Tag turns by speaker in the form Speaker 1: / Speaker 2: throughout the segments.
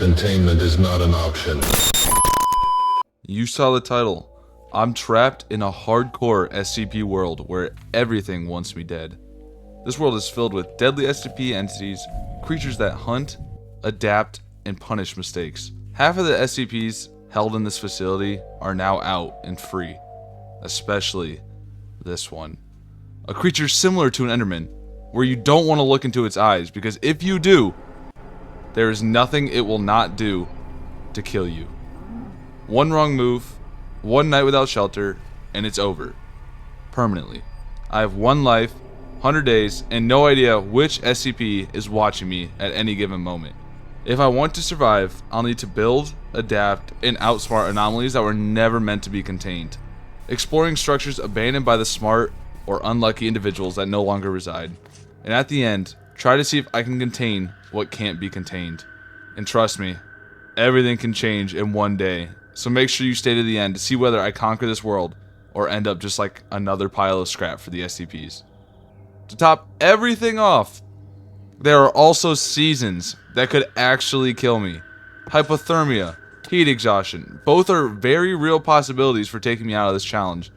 Speaker 1: Containment is not an option.
Speaker 2: You saw the title. I'm trapped in a hardcore SCP world where everything wants me dead. This world is filled with deadly SCP entities, creatures that hunt, adapt, and punish mistakes. Half of the SCPs held in this facility are now out and free. Especially this one. A creature similar to an Enderman, where you don't want to look into its eyes, because if you do, there is nothing it will not do to kill you. One wrong move, one night without shelter, and it's over. Permanently. I have one life, 100 days, and no idea which SCP is watching me at any given moment. If I want to survive, I'll need to build, adapt, and outsmart anomalies that were never meant to be contained. Exploring structures abandoned by the smart or unlucky individuals that no longer reside. And at the end, try to see if I can contain what can't be contained. And trust me, everything can change in one day. So make sure you stay to the end to see whether I conquer this world or end up just like another pile of scrap for the SCPs. To top everything off, there are also seasons that could actually kill me. Hypothermia, heat exhaustion, both are very real possibilities for taking me out of this challenge.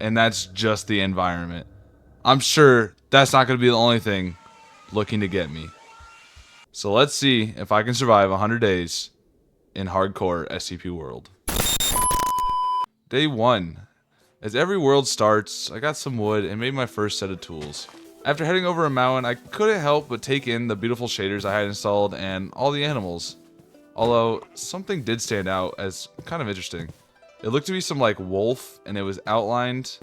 Speaker 2: And that's just the environment. I'm sure that's not going to be the only thing looking to get me. So let's see if I can survive 100 days in hardcore SCP world. Day 1. As every world starts, I got some wood and made my first set of tools. After heading over a mountain, I couldn't help but take in the beautiful shaders I had installed and all the animals. Although, something did stand out as kind of interesting. It looked to be some like wolf, and it was outlined.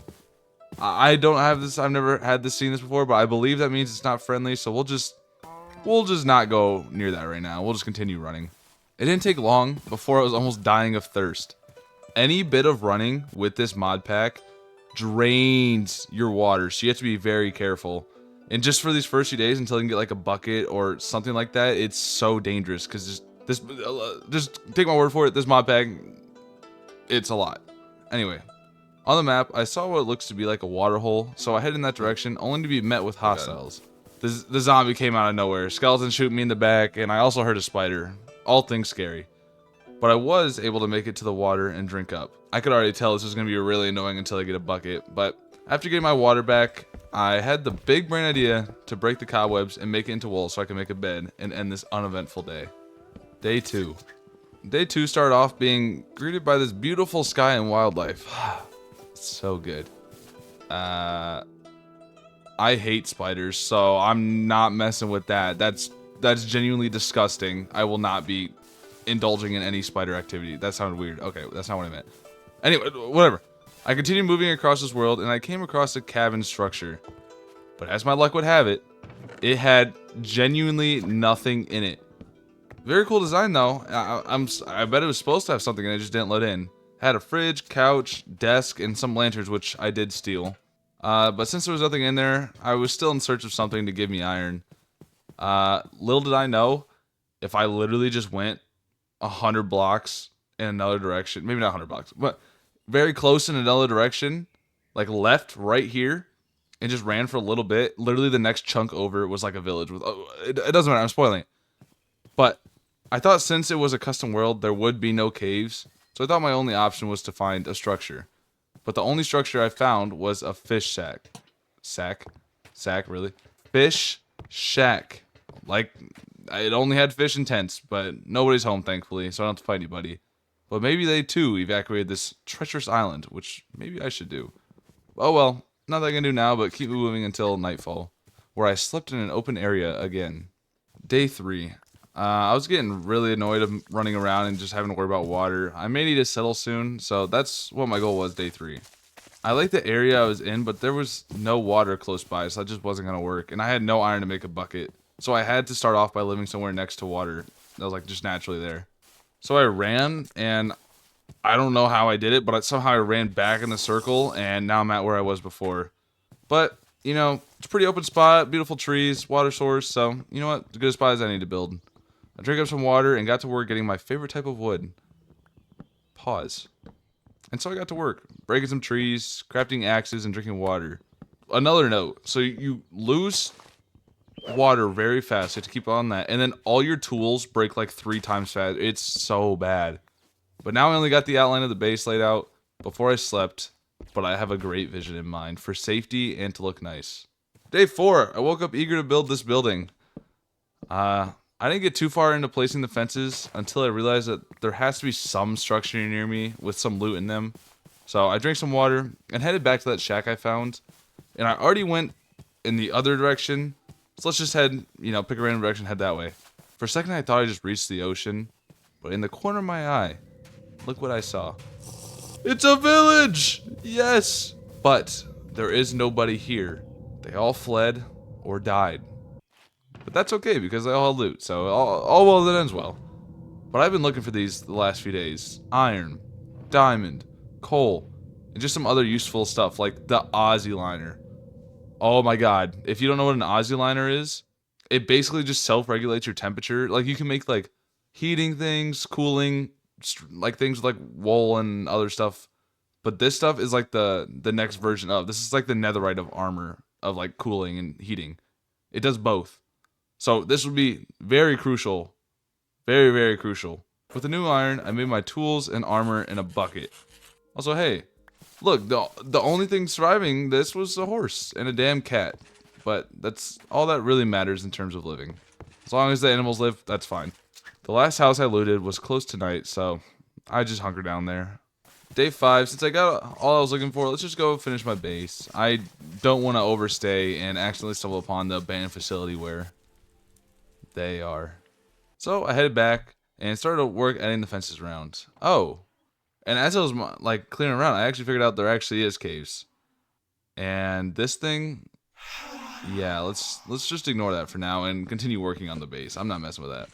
Speaker 2: I don't have this, I've never had this seen this before, but I believe that means it's not friendly, so we'll just not go near that right now. We'll just continue running. It didn't take long before I was almost dying of thirst. Any bit of running with this mod pack drains your water, so you have to be very careful. And just for these first few days until you can get like a bucket or something like that, it's so dangerous because just take my word for it, this mod pack, it's a lot. Anyway, on the map, I saw what looks to be like a water hole, so I head in that direction only to be met with hostiles. The zombie came out of nowhere, skeleton shooting me in the back, and I also heard a spider. All things scary. But I was able to make it to the water and drink up. I could already tell this was going to be really annoying until I get a bucket, but after getting my water back, I had the big brain idea to break the cobwebs and make it into wool so I can make a bed and end this uneventful day. Day 2. Day 2 started off being greeted by this beautiful sky and wildlife. So good. I hate spiders, so I'm not messing with that. That's genuinely disgusting. I will not be indulging in any spider activity. That sounded weird. Okay, that's not what I meant. Anyway, whatever. I continued moving across this world, and I came across a cabin structure. But as my luck would have it, it had genuinely nothing in it. Very cool design, though. I bet it was supposed to have something, and it just didn't let in. It had a fridge, couch, desk, and some lanterns, which I did steal. But since there was nothing in there, I was still in search of something to give me iron. Little did I know, if I literally just went 100 blocks in another direction, maybe not 100 blocks, but very close in another direction, like left right here, and just ran for a little bit, literally the next chunk over was like a village with, it doesn't matter, I'm spoiling it. But I thought since it was a custom world, there would be no caves, so I thought my only option was to find a structure. But the only structure I found was a fish shack. Sack, really? Fish shack. Like, it only had fish and tents, but nobody's home, thankfully, so I don't have to fight anybody. But maybe they, too, evacuated this treacherous island, which maybe I should do. Oh well, nothing I can do now, but keep moving until nightfall, where I slept in an open area again. Day 3. I was getting really annoyed of running around and just having to worry about water. I may need to settle soon, so that's what my goal was day 3. I liked the area I was in, but there was no water close by, so that just wasn't going to work. And I had no iron to make a bucket, so I had to start off by living somewhere next to water. That was like just naturally there. So I ran, and I don't know how I did it, but somehow I ran back in the circle, and now I'm at where I was before. But, you know, it's a pretty open spot, beautiful trees, water source, so, you know what, as good a spot as I need to build. I drank up some water and got to work getting my favorite type of wood. Pause. And so I got to work, breaking some trees, crafting axes, and drinking water. Another note, so you lose water very fast. You have to keep on that. And then all your tools break like 3 times fast. It's so bad. But now I only got the outline of the base laid out before I slept. But I have a great vision in mind for safety and to look nice. Day 4. I woke up eager to build this building. I didn't get too far into placing the fences until I realized that there has to be some structure near me with some loot in them. So I drank some water and headed back to that shack I found. And I already went in the other direction. So let's just head, pick a random direction, head that way. For a second I thought I just reached the ocean. But in the corner of my eye, look what I saw. It's a village! Yes! But there is nobody here. They all fled or died. But that's okay because they all had loot, so all well that ends well. But I've been looking for these the last few days. Iron, diamond, coal, and just some other useful stuff like the Aussie liner. Oh my god, if you don't know what an Aussie liner is, it basically just self-regulates your temperature. Like you can make like heating things, cooling, like things like wool and other stuff. But this stuff is like the next version of. This is like the netherite of armor of like cooling and heating. It does both. So this would be very crucial. Very, very crucial. With the new iron, I made my tools and armor in a bucket. Also, hey, look, the only thing surviving this was a horse and a damn cat. But that's all that really matters in terms of living. As long as the animals live, that's fine. The last house I looted was close to night, so I just hunkered down there. Day 5, since I got all I was looking for, let's just go finish my base. I don't want to overstay and accidentally stumble upon the abandoned facility where they are. So I headed back and started work adding the fences around. Oh, and as I was like clearing around, I actually figured out there actually is caves. And this thing, yeah, let's just ignore that for now and continue working on the base. I'm not messing with that.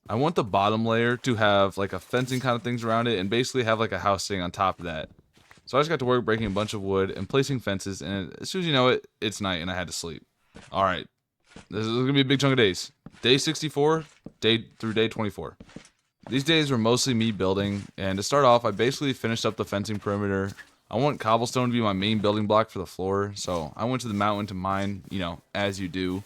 Speaker 2: I want the bottom layer to have like a fencing kind of things around it and basically have like a house sitting on top of that. So I just got to work breaking a bunch of wood and placing fences, and as soon as you know it, it's night and I had to sleep. Alright, this is going to be a big chunk of days. Day 64 through day 24. These days were mostly me building, and to start off, I basically finished up the fencing perimeter. I want cobblestone to be my main building block for the floor, so I went to the mountain to mine, as you do.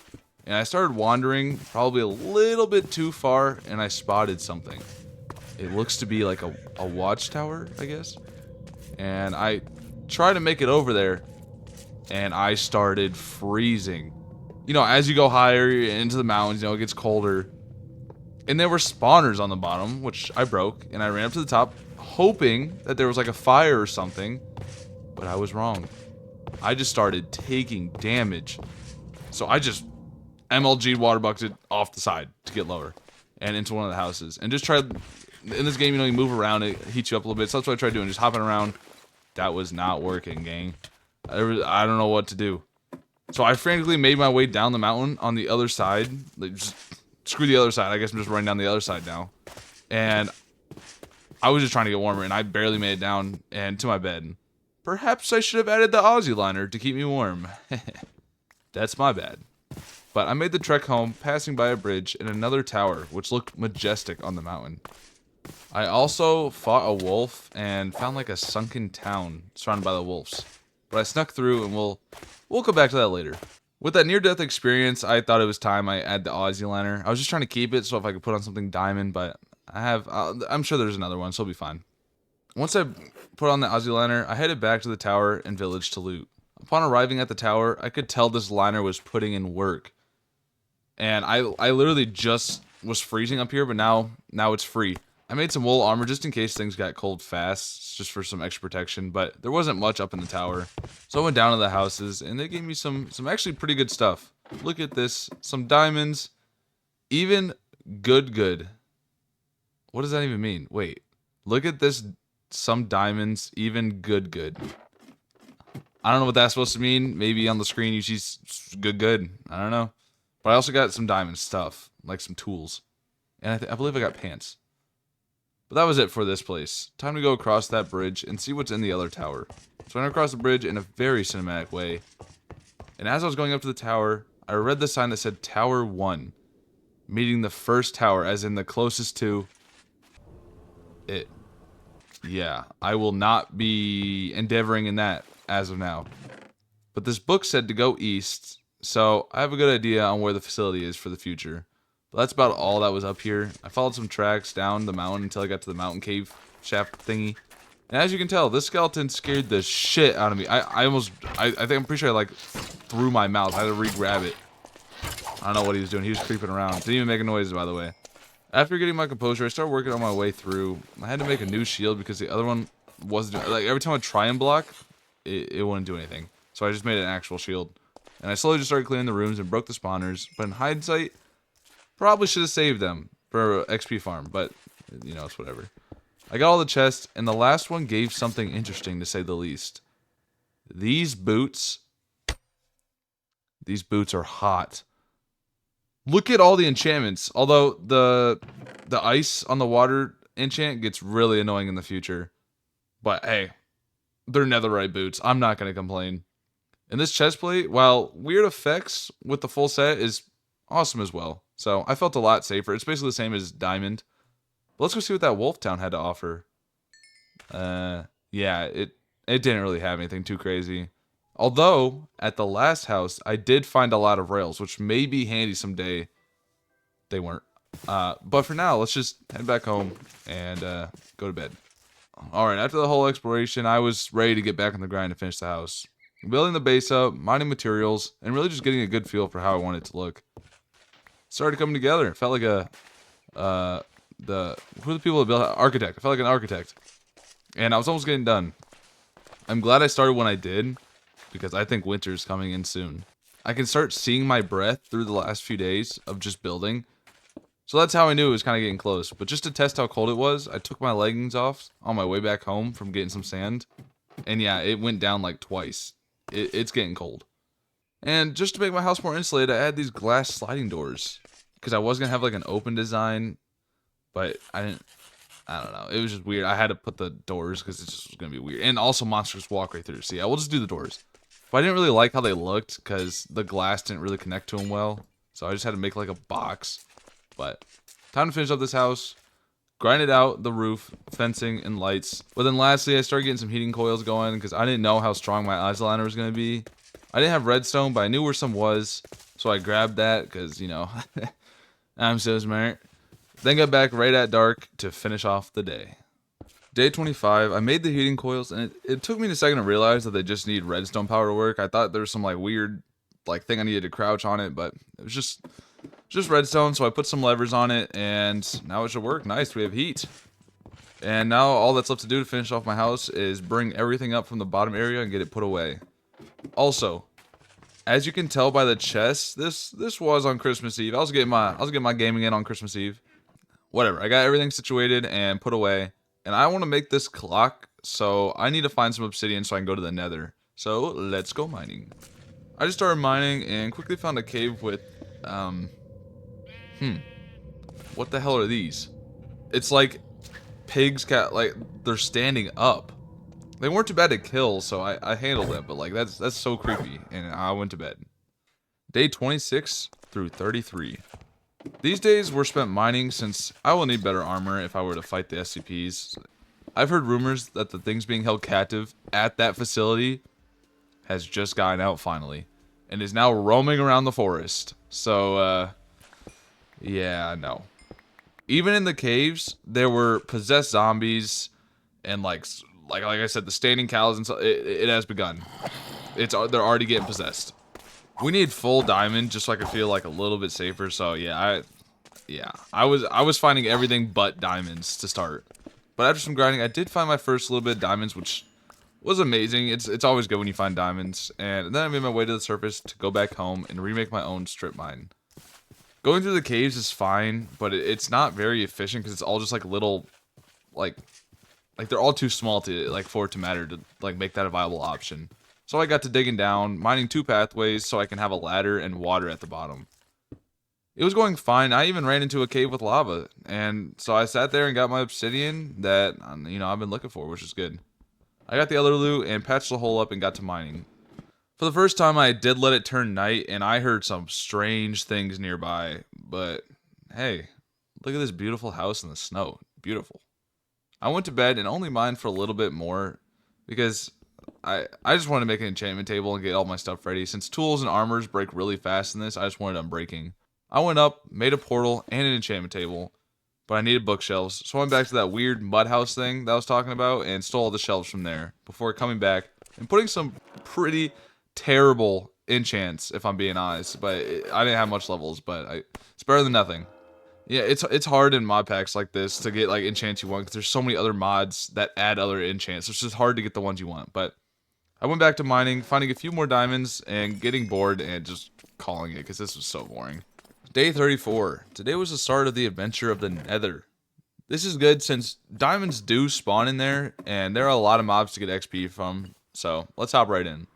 Speaker 2: And I started wandering probably a little bit too far, and I spotted something. It looks to be like a watchtower, I guess. And I tried to make it over there, and I started freezing. As you go higher into the mountains, it gets colder. And there were spawners on the bottom, which I broke, and I ran up to the top, hoping that there was like a fire or something. But I was wrong. I just started taking damage. So I just MLG'd water bucketed off the side to get lower and into one of the houses. And just tried, in this game, you move around, it heats you up a little bit. So that's what I tried doing, just hopping around. That was not working, gang. I don't know what to do. So I frantically made my way down the mountain on the other side. Like, just screw the other side. I guess I'm just running down the other side now. And I was just trying to get warmer, and I barely made it down and to my bed. Perhaps I should have added the Aussie liner to keep me warm. That's my bad. But I made the trek home, passing by a bridge and another tower, which looked majestic on the mountain. I also fought a wolf and found like a sunken town surrounded by the wolves. But I snuck through, and we'll come back to that later. With that near-death experience, I thought it was time I add the Aussie liner. I was just trying to keep it so if I could put on something diamond, but I'm sure there's another one, so it'll be fine. Once I put on the Aussie liner, I headed back to the tower and village to loot. Upon arriving at the tower, I could tell this liner was putting in work. And I literally just was freezing up here, but now it's free. I made some wool armor just in case things got cold fast, just for some extra protection, but there wasn't much up in the tower. So I went down to the houses, and they gave me some actually pretty good stuff. Look at this, some diamonds, even good. What does that even mean? Wait, look at this, some diamonds, even good. I don't know what that's supposed to mean. Maybe on the screen you see good. I don't know. But I also got some diamond stuff, like some tools. And I believe I got pants. But that was it for this place. Time to go across that bridge and see what's in the other tower. So I went across the bridge in a very cinematic way. And as I was going up to the tower, I read the sign that said Tower 1. Meeting the first tower, as in the closest to it. Yeah, I will not be endeavoring in that as of now. But this book said to go east So I have a good idea on where the facility is for the future. But that's about all that was up here. I followed some tracks down the mountain until I got to the mountain cave shaft thingy. And as you can tell, this skeleton scared the shit out of me. I think I'm pretty sure I like threw my mouth. I had to re-grab it. I don't know what he was doing. He was creeping around. Didn't even make a noise, by the way. After getting my composure, I started working on my way through. I had to make a new shield because the other one wasn't doing, like, every time I try and block, it wouldn't do anything. So I just made an actual shield. And I slowly just started clearing the rooms and broke the spawners. But in hindsight, probably should have saved them for XP farm. But, you know, it's whatever. I got all the chests, and the last one gave something interesting to say the least. These boots are hot. Look at all the enchantments. Although the ice on the water enchant gets really annoying in the future. But hey, they're netherite boots. I'm not going to complain. And this chestplate, while weird effects with the full set, is awesome as well. So I felt a lot safer. It's basically the same as diamond. But let's go see what that wolf town had to offer. Yeah, it didn't really have anything too crazy. Although, at the last house, I did find a lot of rails, which may be handy someday. They weren't. But for now, let's just head back home and go to bed. Alright, after the whole exploration, I was ready to get back on the grind to finish the house. Building the base up, mining materials, and really just getting a good feel for how I want it to look. It started coming together. It felt like a... who are the people that built... Architect. I felt like an architect. And I was almost getting done. I'm glad I started when I did, because I think winter's coming in soon. I can start seeing my breath through the last few days of just building. So that's how I knew it was kind of getting close. But just to test how cold it was, I took my leggings off on my way back home from getting some sand. And yeah, it went down like twice. It's getting cold. And just to make my house more insulated, I added these glass sliding doors. Because I was going to have like an open design, but I don't know. It was just weird. I had to put the doors because it just was going to be weird. And also monsters walk right through. So yeah, we'll just do the doors. But I didn't really like how they looked because the glass didn't really connect to them well. So I just had to make like a box. But time to finish up this house. Grind it out, the roof, fencing, and lights. But then lastly, I started getting some heating coils going because I didn't know how strong my isoliner was going to be. I didn't have redstone, but I knew where some was. So I grabbed that because, you know, I'm so smart. Then got back right at dark to finish off the day. Day 25, I made the heating coils, and it took me a second to realize that they just need redstone power to work. I thought there was some like weird like thing I needed to crouch on it, but it was just redstone, so I put some levers on it, and now it should work. Nice, we have heat. And now all that's left to do to finish off my house is bring everything up from the bottom area and get it put away. Also, as you can tell by the chest, this was on Christmas Eve. I was getting my gaming in on Christmas Eve. Whatever, I got everything situated and put away. And I want to make this clock, so I need to find some obsidian so I can go to the Nether. So, let's go mining. I just started mining and quickly found a cave with, what the hell are these? It's like pigs, like, they're standing up. They weren't too bad to kill, so I handled them, but like, that's so creepy, and I went to bed. Day 26 through 33. These days were spent mining since I will need better armor if I were to fight the SCPs. I've heard rumors that the things being held captive at that facility has just gotten out finally, and is now roaming around the forest. So, yeah, no. Even in the caves, there were possessed zombies, and like I said, the standing cows, and so it has begun. They're already getting possessed. We need full diamond just so I can feel like a little bit safer. So yeah, I was finding everything but diamonds to start. But after some grinding, I did find my first little bit of diamonds, which was amazing. It's always good when you find diamonds. And then I made my way to the surface to go back home and remake my own strip mine. Going through the caves is fine, but it's not very efficient because it's all just like little, like they're all too small to like for it to matter to like make that a viable option. So I got to digging down, mining 2 pathways so I can have a ladder and water at the bottom. It was going fine. I even ran into a cave with lava, and so I sat there and got my obsidian that, you know, I've been looking for, which is good. I got the other loot and patched the hole up and got to mining. For the first time, I did let it turn night, and I heard some strange things nearby, but hey, look at this beautiful house in the snow. Beautiful. I went to bed and only mined for a little bit more because I just wanted to make an enchantment table and get all my stuff ready. Since tools and armors break really fast in this, I just wanted unbreaking. I went up, made a portal and an enchantment table, but I needed bookshelves. So I went back to that weird mud house thing that I was talking about and stole all the shelves from there before coming back and putting some pretty terrible enchants, if I'm being honest. But I didn't have much levels, but it's better than nothing. Yeah, it's hard in mod packs like this to get like enchants you want because there's so many other mods that add other enchants. It's just hard to get the ones you want. But I went back to mining, finding a few more diamonds, and getting bored and just calling it because this was so boring. Day 34. Today was the start of the adventure of the Nether. This is good since diamonds do spawn in there, and there are a lot of mobs to get XP from. So let's hop right in.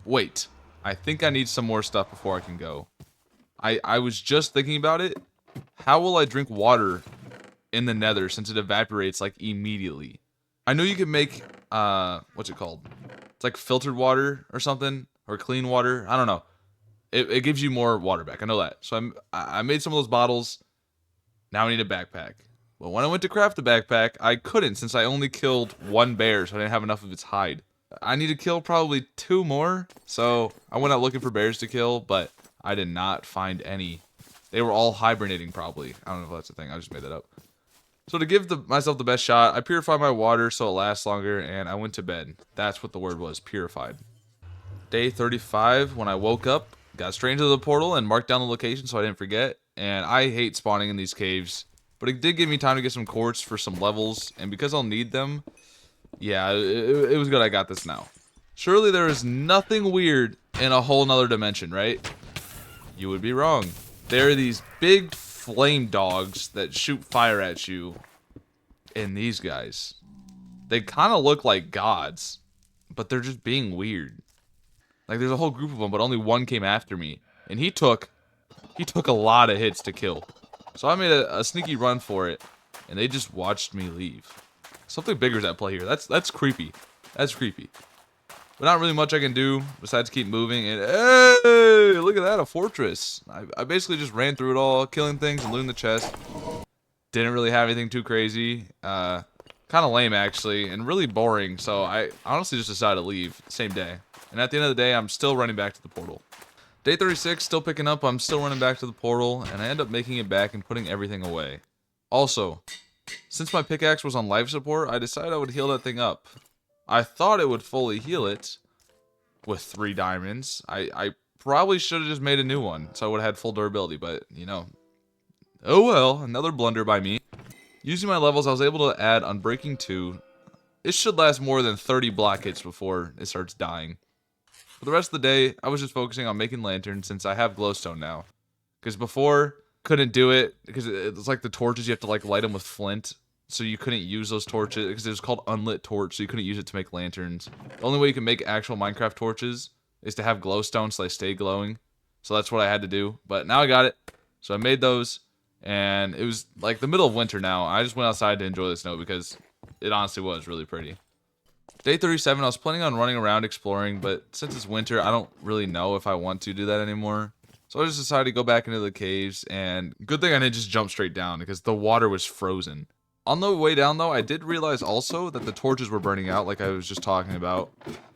Speaker 2: Wait, I think I need some more stuff before I can go. I was just thinking about it. How will I drink water in the Nether since it evaporates like immediately? I know you can make what's it called? It's like filtered water or something, or clean water. I don't know. It gives you more water back. I know that. So I made some of those bottles. Now I need a backpack. Well, when I went to craft the backpack, I couldn't since I only killed one bear, so I didn't have enough of its hide. I need to kill probably 2 more, so I went out looking for bears to kill, but I did not find any. They were all hibernating probably. I don't know if that's a thing. I just made that up. So to give myself the best shot, I purified my water so it lasts longer, and I went to bed. That's what the word was, purified. Day 35, when I woke up, got straight into the portal and marked down the location so I didn't forget. And I hate spawning in these caves, but it did give me time to get some quartz for some levels, and because I'll need them, yeah, it was good I got this now. Surely there is nothing weird in a whole nother dimension, right? You would be wrong. There are these big flame dogs that shoot fire at you, and these guys. They kind of look like gods, but they're just being weird. Like there's a whole group of them, but only one came after me, and he took a lot of hits to kill. So I made a sneaky run for it, and they just watched me leave. Something bigger is at play here. That's creepy. That's creepy. But not really much I can do besides keep moving. And hey, look at that, a fortress. I basically just ran through it all, killing things and looting the chest. Didn't really have anything too crazy. Kind of lame actually, and really boring. So I honestly just decided to leave same day. And at the end of the day, I'm still running back to the portal. Day 36, still picking up. I'm still running back to the portal, and I end up making it back and putting everything away. Also, since my pickaxe was on life support, I decided I would heal that thing up. I thought it would fully heal it with 3 diamonds. I probably should have just made a new one, so I would have had full durability, but, you know. Oh well, another blunder by me. Using my levels, I was able to add Unbreaking 2. It should last more than 30 block hits before it starts dying. For the rest of the day, I was just focusing on making lanterns since I have glowstone now. Because before, couldn't do it, because it's like the torches, you have to like light them with flint. So you couldn't use those torches, because it was called unlit torch, so you couldn't use it to make lanterns. The only way you can make actual Minecraft torches is to have glowstone so they stay glowing. So that's what I had to do. But now I got it. So I made those, and it was like the middle of winter now. I just went outside to enjoy the snow because it honestly was really pretty. Day 37, I was planning on running around exploring, but since it's winter, I don't really know if I want to do that anymore. So I just decided to go back into the caves, and good thing I didn't just jump straight down because the water was frozen. On the way down, though, I did realize also that the torches were burning out, like I was just talking about.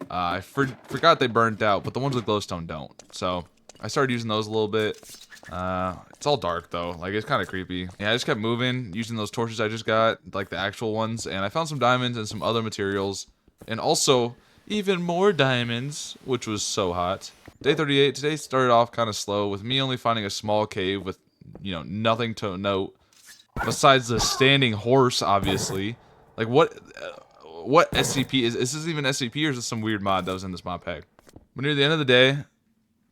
Speaker 2: I forgot they burnt out, but the ones with glowstone don't. So I started using those a little bit. It's all dark, though. Like, it's kind of creepy. Yeah, I just kept moving, using those torches I just got, like the actual ones, and I found some diamonds and some other materials. And also, even more diamonds, which was so hot. Day 38, today started off kind of slow, with me only finding a small cave with, you know, nothing to note. Besides the standing horse, obviously. Like, what SCP is this even SCP, or is this some weird mod that was in this mod pack? But near the end of the day,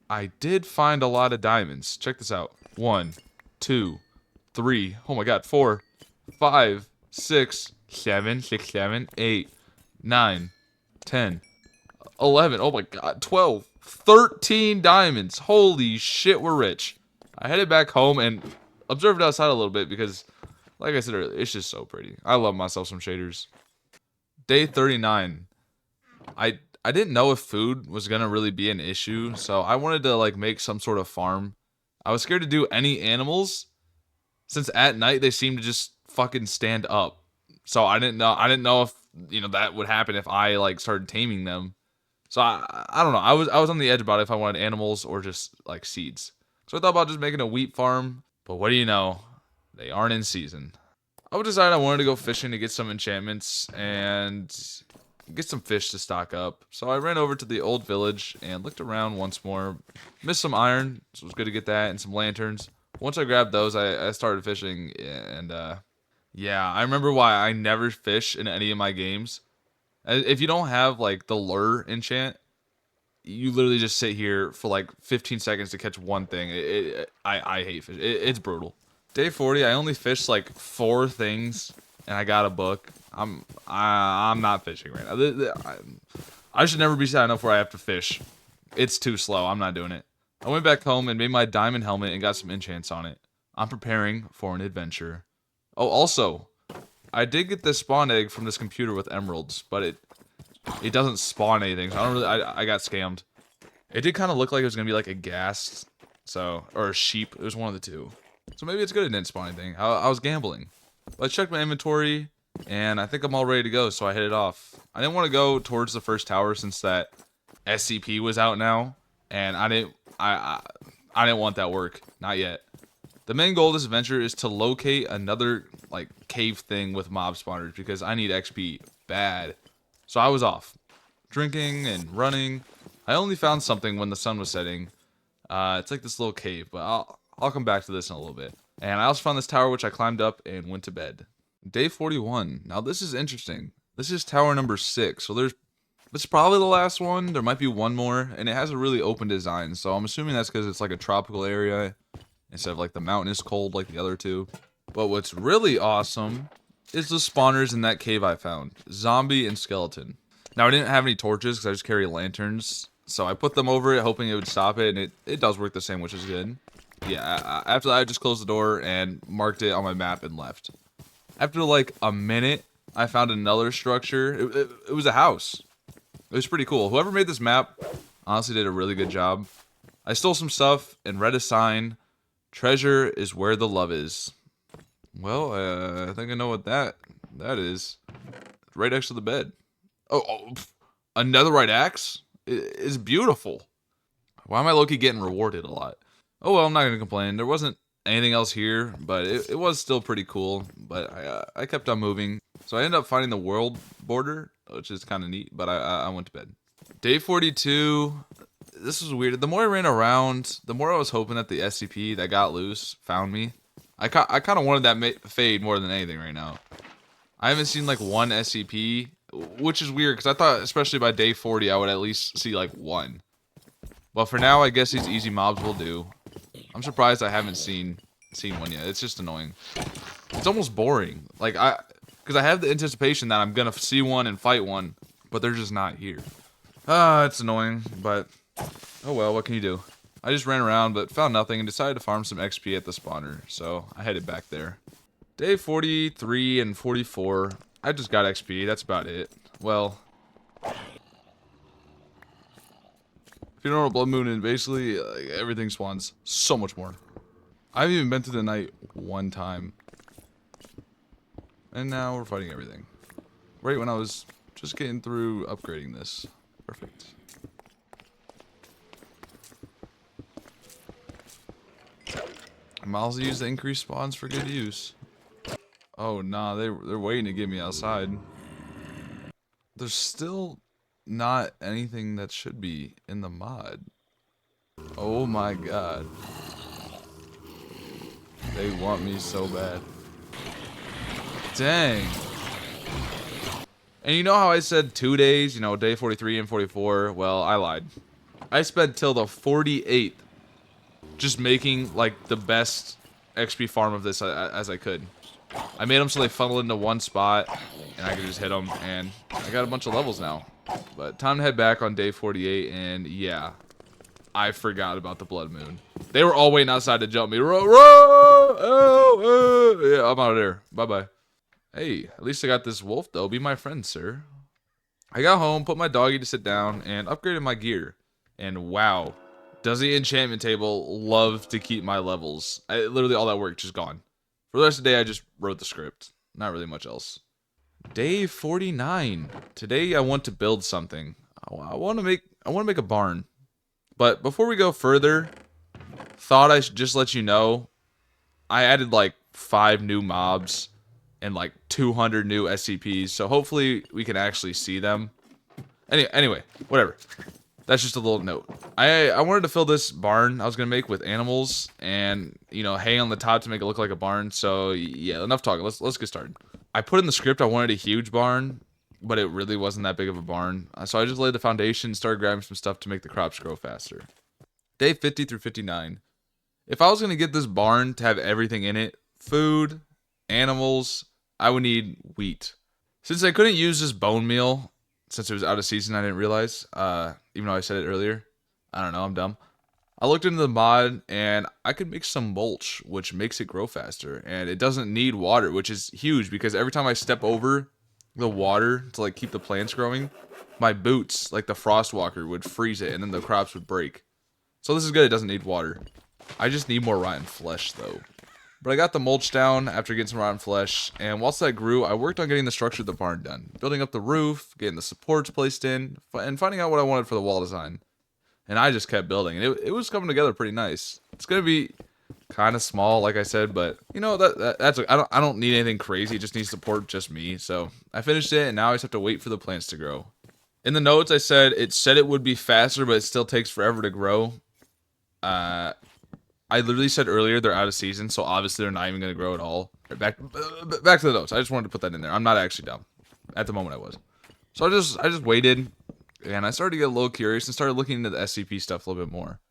Speaker 2: I did find a lot of diamonds. Check this out. 1, 2, 3, oh my god, 4, 5, 6, 7, 6, 7, 8, 9, 10, 11, oh my god, 12, 13 diamonds. Holy shit, we're rich. I headed back home and observed outside a little bit because, like I said earlier, it's just so pretty. I love myself some shaders. Day 39. I didn't know if food was gonna really be an issue, so I wanted to like make some sort of farm. I was scared to do any animals, since at night they seem to just fucking stand up. So I didn't know if, you know, that would happen if I like started taming them. So I don't know. I was on the edge about if I wanted animals or just like seeds. So I thought about just making a wheat farm. But what do you know? They aren't in season. I decided I wanted to go fishing to get some enchantments and get some fish to stock up. So I ran over to the old village and looked around once more. Missed some iron, so it was good to get that, and some lanterns. Once I grabbed those, I started fishing, and yeah, I remember why I never fish in any of my games. If you don't have like the lure enchant, you literally just sit here for like 15 seconds to catch one thing. I hate fish. It's brutal. Day 40, I only fished like 4 things, and I got a book. I'm not fishing right now. I should never be sad enough where I have to fish. It's too slow. I'm not doing it. I went back home and made my diamond helmet and got some enchants on it. I'm preparing for an adventure. Oh, also, I did get this spawn egg from this computer with emeralds, but it doesn't spawn anything. So I don't really. I got scammed. It did kind of look like it was gonna be like a ghast, or a sheep. It was one of the two. So maybe it's good it didn't spawn anything. I was gambling. But I checked my inventory, and I think I'm all ready to go, so I headed off. I didn't want to go towards the first tower since that SCP was out now, and I didn't want that work. Not yet. The main goal of this adventure is to locate another like cave thing with mob spawners because I need XP bad. So I was off, drinking and running. I only found something when the sun was setting. It's like this little cave, but I'll come back to this in a little bit. And I also found this tower which I climbed up and went to bed. Day 41. Now this is interesting. This is tower number 6. So this is probably the last one. There might be one more, and it has a really open design. So I'm assuming that's because it's like a tropical area instead of like the mountain is cold like the other two. But what's really awesome is the spawners in that cave I found. Zombie and skeleton. Now I didn't have any torches because I just carry lanterns. So I put them over it hoping it would stop it, and it does work the same, which is good. Yeah, after that I just closed the door and marked it on my map and left. After like a minute, I found another structure. It was a house. It was pretty cool. Whoever made this map honestly did a really good job. I stole some stuff and read a sign. Treasure is where the love is. Well, I think I know what that is. Right next to the bed. Oh, a netherite axe? It's beautiful. Why am I low-key getting rewarded a lot? Oh well, I'm not gonna complain. There wasn't anything else here, but it was still pretty cool. But I kept on moving. So I ended up finding the world border, which is kind of neat, but I went to bed. Day 42, this was weird. The more I ran around, the more I was hoping that the SCP that got loose found me. I kind of wanted that fade more than anything right now. I haven't seen like one SCP, which is weird because I thought especially by day 40 I would at least see like one. But for now, I guess these easy mobs will do. I'm surprised I haven't seen one yet. It's just annoying. It's almost boring. Like because I have the anticipation that I'm gonna see one and fight one, but they're just not here. It's annoying, but oh well, what can you do? I just ran around but found nothing and decided to farm some XP at the spawner, so I headed back there. Day 43 and 44, I just got XP, that's about it. Well, if you don't know what Blood Moon is, basically everything spawns so much more. I haven't even been through the night one time. And now we're fighting everything. Right when I was just getting through upgrading this. Perfect. Miles use the increased spawns for good use. Oh nah, they're waiting to get me outside. There's still not anything that should be in the mod. Oh my god. They want me so bad. Dang. And you know how I said 2 days, you know, day 43 and 44? Well, I lied. I spent till the 48th just making like the best XP farm of this as I could. I made them so they funnel into one spot and I could just hit them, and I got a bunch of levels now. But time to head back on day 48, and yeah, I forgot about the Blood Moon. They were all waiting outside to jump me. Yeah, I'm out of there. Bye-bye. Hey, at least I got this wolf though. Be my friend, sir. I got home, put my doggy to sit down, and upgraded my gear. And wow, does the enchantment table love to keep my levels. Literally all that work just gone. For the rest of the day, I just wrote the script. Not really much else. Day 49. Today I want to build something. I want to make a barn. But before we go further, thought I should just let you know I added like 5 new mobs and like 200 new SCPs, so hopefully we can actually see them. Anyway, whatever. That's just a little note. I wanted to fill this barn I was gonna make with animals and hay on the top to make it look like a barn. So yeah, enough talking. Let's get started. I put in the script I wanted a huge barn, but it really wasn't that big of a barn. So I just laid the foundation, started grabbing some stuff to make the crops grow faster. Day 50 through 59. If I was gonna get this barn to have everything in it, food, animals, I would need wheat. Since I couldn't use this bone meal, since it was out of season, I didn't realize, even though I said it earlier. I don't know, I'm dumb. I looked into the mod, and I could make some mulch, which makes it grow faster, and it doesn't need water, which is huge, because every time I step over the water to, like, keep the plants growing, my boots, like the Frostwalker, would freeze it, and then the crops would break. So this is good, it doesn't need water. I just need more rotten flesh, though. But I got the mulch down after getting some rotten flesh, and whilst that grew, I worked on getting the structure of the barn done. Building up the roof, getting the supports placed in, and finding out what I wanted for the wall design. And I just kept building, and it was coming together pretty nice. It's gonna be kind of small, like I said, but that's I don't need anything crazy. It just needs support, just me. So I finished it, and now I just have to wait for the plants to grow. In the notes, I said it would be faster, but it still takes forever to grow. I literally said earlier they're out of season, so obviously they're not even going to grow at all. Back to the notes. I just wanted to put that in there. I'm not actually dumb. At the moment I was. So I just waited, and I started to get a little curious and started looking into the SCP stuff a little bit more.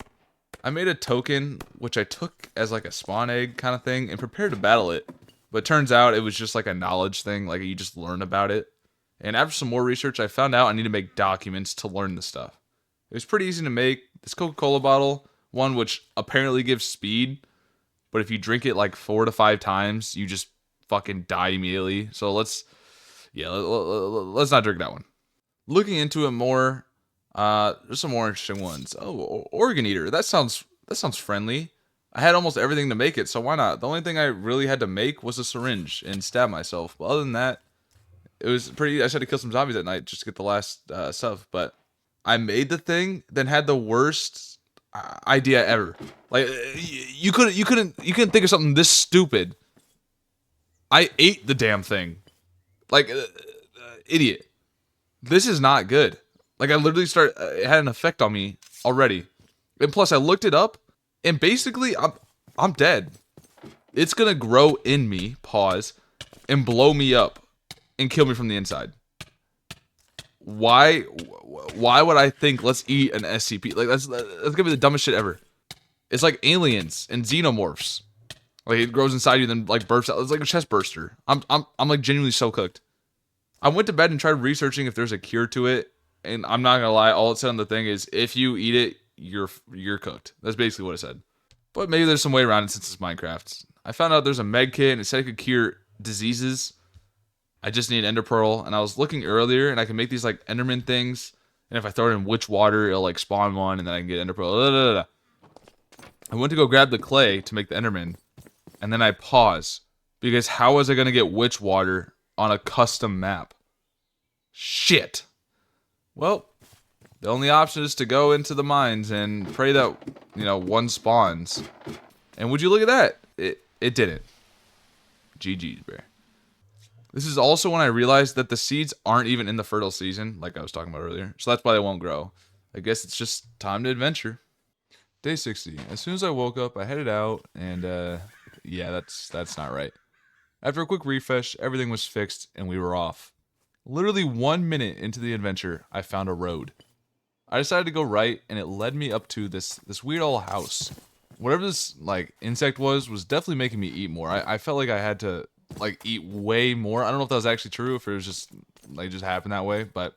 Speaker 2: I made a token, which I took as like a spawn egg kind of thing, and prepared to battle it. But it turns out it was just like a knowledge thing, like you just learn about it. And after some more research, I found out I need to make documents to learn the stuff. It was pretty easy to make. This Coca-Cola bottle, one which apparently gives speed, but if you drink it like 4 to 5 times, you just fucking die immediately. So let's not drink that one. Looking into it more, there's some more interesting ones. Oh, organ eater. That sounds friendly. I had almost everything to make it, so why not? The only thing I really had to make was a syringe and stab myself. But other than that, it was pretty. I just had to kill some zombies at night just to get the last stuff. But I made the thing, then had the worst idea ever. Like you couldn't think of something this stupid. I ate the damn thing, like idiot. This is not good. Like I literally it had an effect on me already, and plus I looked it up, and basically I'm dead. It's gonna grow in me, pause, and blow me up, and kill me from the inside. Why would I think let's eat an SCP? Like that's gonna be the dumbest shit ever. It's like aliens and xenomorphs. Like it grows inside you, then like bursts out. It's like a chest burster. I'm like genuinely so cooked. I went to bed and tried researching if there's a cure to it, and I'm not gonna lie. All it said on the thing is if you eat it, you're cooked. That's basically what it said. But maybe there's some way around it since it's Minecraft. I found out there's a med kit and it said it could cure diseases. I just need Ender Pearl, and I was looking earlier, and I can make these like Enderman things, and if I throw it in witch water, it'll like spawn one, and then I can get Ender Pearl. I went to go grab the clay to make the Enderman, and then I pause, because how was I going to get witch water on a custom map? Shit. Well, the only option is to go into the mines and pray that, one spawns. And would you look at that? It didn't. GG's, bro. This is also when I realized that the seeds aren't even in the fertile season, like I was talking about earlier. So that's why they won't grow. I guess it's just time to adventure. Day 60. As soon as I woke up, I headed out, and yeah, that's not right. After a quick refresh, everything was fixed, and we were off. Literally 1 minute into the adventure, I found a road. I decided to go right, and it led me up to this weird old house. Whatever this like insect was definitely making me eat more. I felt like I had to like eat way more. I don't know if that was actually true, if it was just like just happened that way, but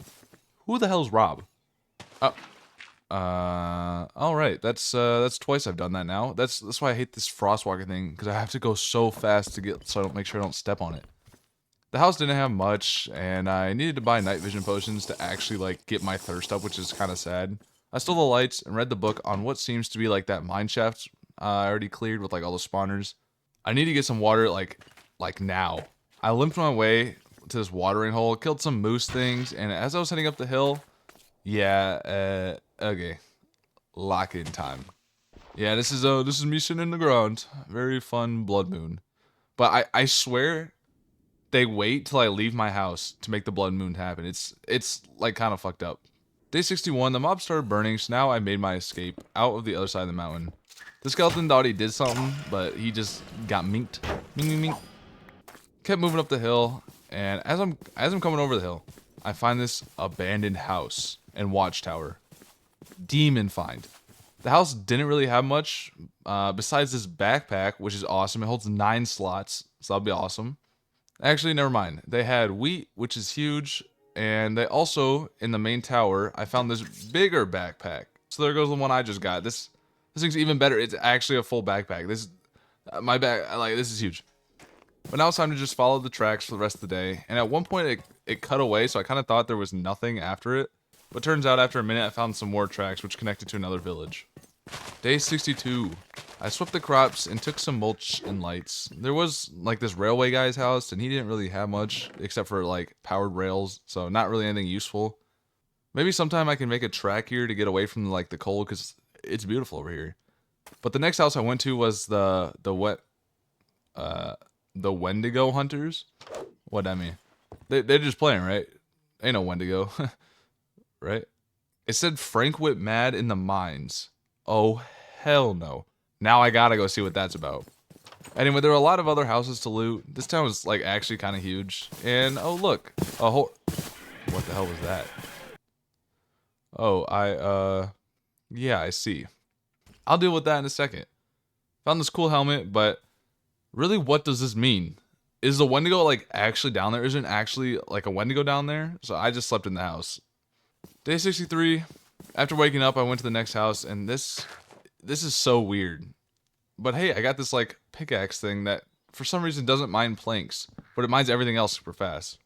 Speaker 2: who the hell's Rob? Oh. All right. That's twice I've done that now. That's why I hate this Frostwalker thing, because I have to go so fast to get, so I don't make sure I don't step on it. The house didn't have much, and I needed to buy night vision potions to actually like get my thirst up, which is kind of sad. I stole the lights and read the book on what seems to be like that mine shaft I already cleared with like all the spawners. I need to get some water like now. I limped my way to this watering hole, killed some moose things, and as I was heading up the hill, Yeah, okay. Lock in time. Yeah, this is me sitting in the ground. Very fun blood moon. But I swear they wait till I leave my house to make the blood moon happen. It's like kind of fucked up. Day 61, the mob started burning, so now I made my escape out of the other side of the mountain. The skeleton thought he did something, but he just got minked. Mink, mink, mink. Kept moving up the hill, and as I'm coming over the hill, I find this abandoned house and watchtower. Demon find. The house didn't really have much besides this backpack, which is awesome. It holds 9 slots, so that'll be awesome. Actually, never mind. They had wheat, which is huge, and they also, in the main tower, I found this bigger backpack. So there goes the one I just got. This thing's even better. It's actually a full backpack. This my bag, like, this is huge. But now it's time to just follow the tracks for the rest of the day. And at one point, it cut away, so I kind of thought there was nothing after it. But turns out after a minute, I found some more tracks, which connected to another village. Day 62. I swept the crops and took some mulch and lights. There was like this railway guy's house, and he didn't really have much except for like powered rails, so not really anything useful. Maybe sometime I can make a track here to get away from like the cold, because it's beautiful over here. But the next house I went to was the Wendigo hunters. What'd that mean? They're just playing, right? Ain't no Wendigo, right? It said Frank went mad in the mines. Oh, hell no. Now I gotta go see what that's about. Anyway, there were a lot of other houses to loot. This town was, like, actually kind of huge. And, oh, look. A whole... What the hell was that? Oh, yeah, I see. I'll deal with that in a second. Found this cool helmet, but... Really, what does this mean? Is the Wendigo, like, actually down there? Isn't actually, like, a Wendigo down there? So I just slept in the house. Day 63... After waking up, I went to the next house, and this is so weird. But hey, I got this, like, pickaxe thing that, for some reason, doesn't mine planks, but it mines everything else super fast.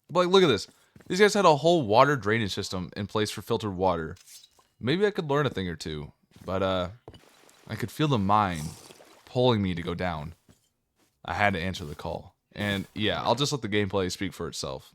Speaker 2: But, like, look at this. These guys had a whole water drainage system in place for filtered water. Maybe I could learn a thing or two, but, I could feel the mine pulling me to go down. I had to answer the call. And, yeah, I'll just let the gameplay speak for itself.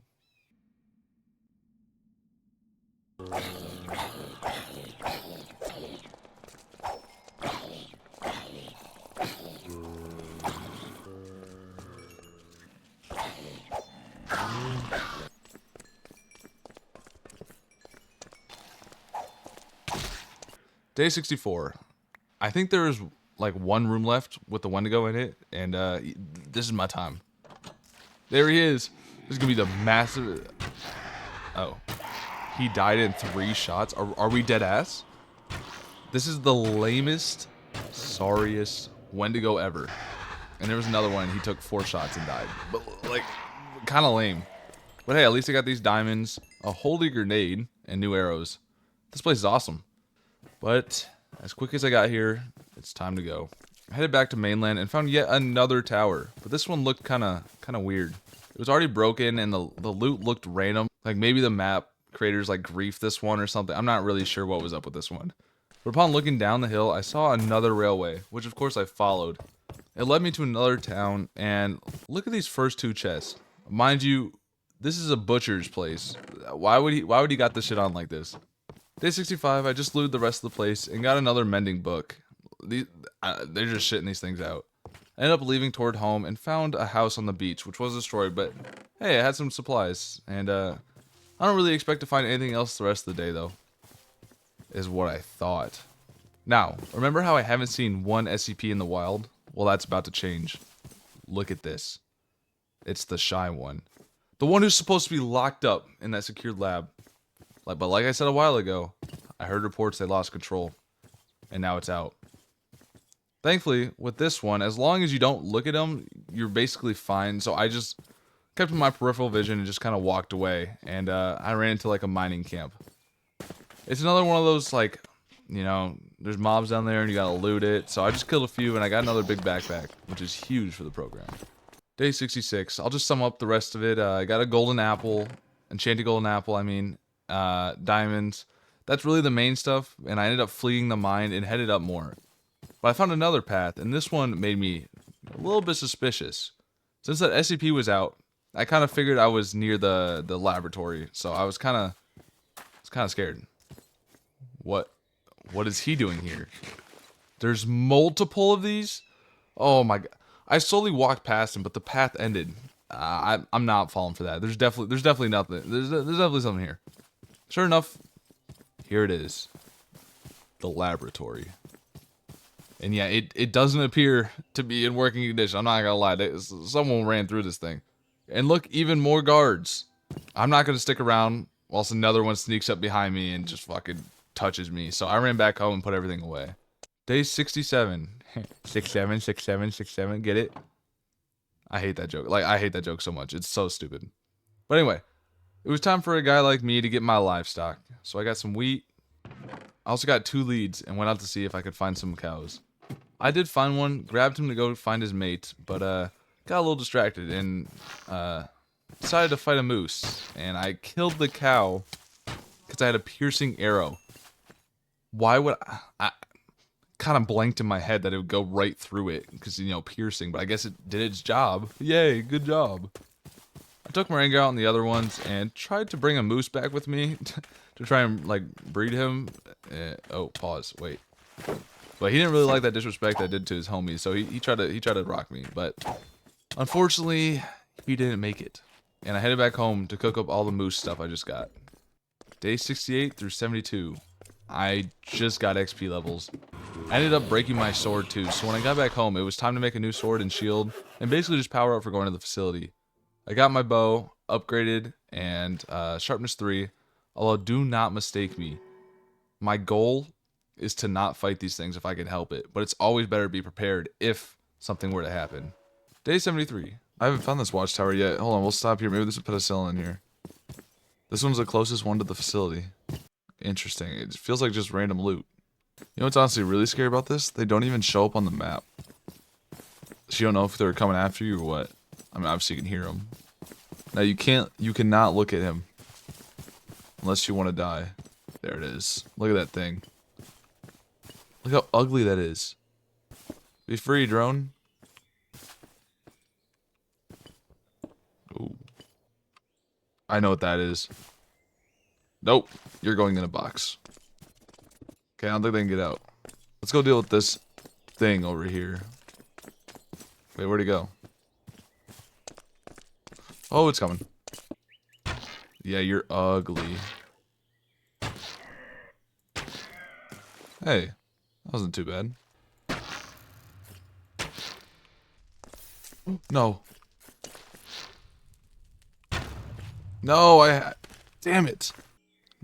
Speaker 2: Day 64. I think there's like one room left with the Wendigo in it, and this is my time. There he is. This is gonna be the massive... Oh. He died in 3 shots? Are we dead ass? This is the lamest, sorriest Wendigo ever. And there was another one, he took 4 shots and died. But, like, kind of lame. But hey, at least I got these diamonds, a holy grenade, and new arrows. This place is awesome. But, as quick as I got here, it's time to go. I headed back to mainland and found yet another tower. But this one looked kind of weird. It was already broken and the loot looked random. Like maybe the map creators like griefed this one or something. I'm not really sure what was up with this one. But upon looking down the hill, I saw another railway, which of course I followed. It led me to another town, and look at these first 2 chests. Mind you, this is a butcher's place. Why would he got this shit on like this? Day 65, I just looted the rest of the place and got another mending book. They're just shitting these things out. I ended up leaving toward home and found a house on the beach, which was destroyed, but hey, I had some supplies. And I don't really expect to find anything else the rest of the day, though. Is what I thought. Now, remember how I haven't seen one SCP in the wild? Well, that's about to change. Look at this. It's the shy one. The one who's supposed to be locked up in that secured lab. But like I said a while ago, I heard reports they lost control. And now it's out. Thankfully, with this one, as long as you don't look at them, you're basically fine. So I just kept in my peripheral vision and just kind of walked away. And I ran into like a mining camp. It's another one of those, like, you know, there's mobs down there and you gotta loot it. So I just killed a few and I got another big backpack, which is huge for the program. Day 66. I'll just sum up the rest of it. I got a golden apple, enchanted golden apple, I mean, diamonds. That's really the main stuff, and I ended up fleeing the mine and headed up more. But I found another path, and this one made me a little bit suspicious. Since that SCP was out, I kind of figured I was near the laboratory, so I was kind of scared. What is he doing here? There's multiple of these? Oh my god. I slowly walked past him, but the path ended. I'm not falling for that. There's definitely nothing. There's definitely something here. Sure enough, here it is. The laboratory. And yeah, it doesn't appear to be in working condition. I'm not gonna lie. Someone ran through this thing. And look, even more guards. I'm not gonna stick around whilst another one sneaks up behind me and just fucking touches me. So I ran back home and put everything away. Day 67. 67, 67, 67. Get it? I hate that joke. Like, I hate that joke so much. It's so stupid. But anyway, it was time for a guy like me to get my livestock. So I got some wheat. I also got 2 leads and went out to see if I could find some cows. I did find one, grabbed him to go find his mate, but got a little distracted and decided to fight a moose. And I killed the cow because I had a piercing arrow. Why would I kind of blanked in my head that it would go right through it because, you know, piercing, but I guess it did its job. Yay, good job. I took Moringa out on the other ones and tried to bring a moose back with me to try and, like, breed him. Oh, pause, wait. But he didn't really like that disrespect I did to his homies, so he tried to rock me, but unfortunately, he didn't make it. And I headed back home to cook up all the moose stuff I just got. Day 68 through 72. I just got XP levels. I ended up breaking my sword too, so when I got back home, it was time to make a new sword and shield, and basically just power up for going to the facility. I got my bow upgraded and sharpness 3, although do not mistake me. My goal is to not fight these things if I can help it, but it's always better to be prepared if something were to happen. Day 73. I haven't found this watchtower yet. Hold on, we'll stop here. Maybe there's a penicillin in here. This one's the closest one to the facility. Interesting. It feels like just random loot. You know what's honestly really scary about this? They don't even show up on the map. So you don't know if they're coming after you or what. I mean, obviously you can hear them. Now you cannot look at him. Unless you want to die. There it is. Look at that thing. Look how ugly that is. Be free, drone. Ooh. I know what that is. Nope. You're going in a box. Okay, I don't think they can get out. Let's go deal with this thing over here. Wait, where'd he go? Oh, it's coming. Yeah, you're ugly. Hey, that wasn't too bad. No. No, damn it.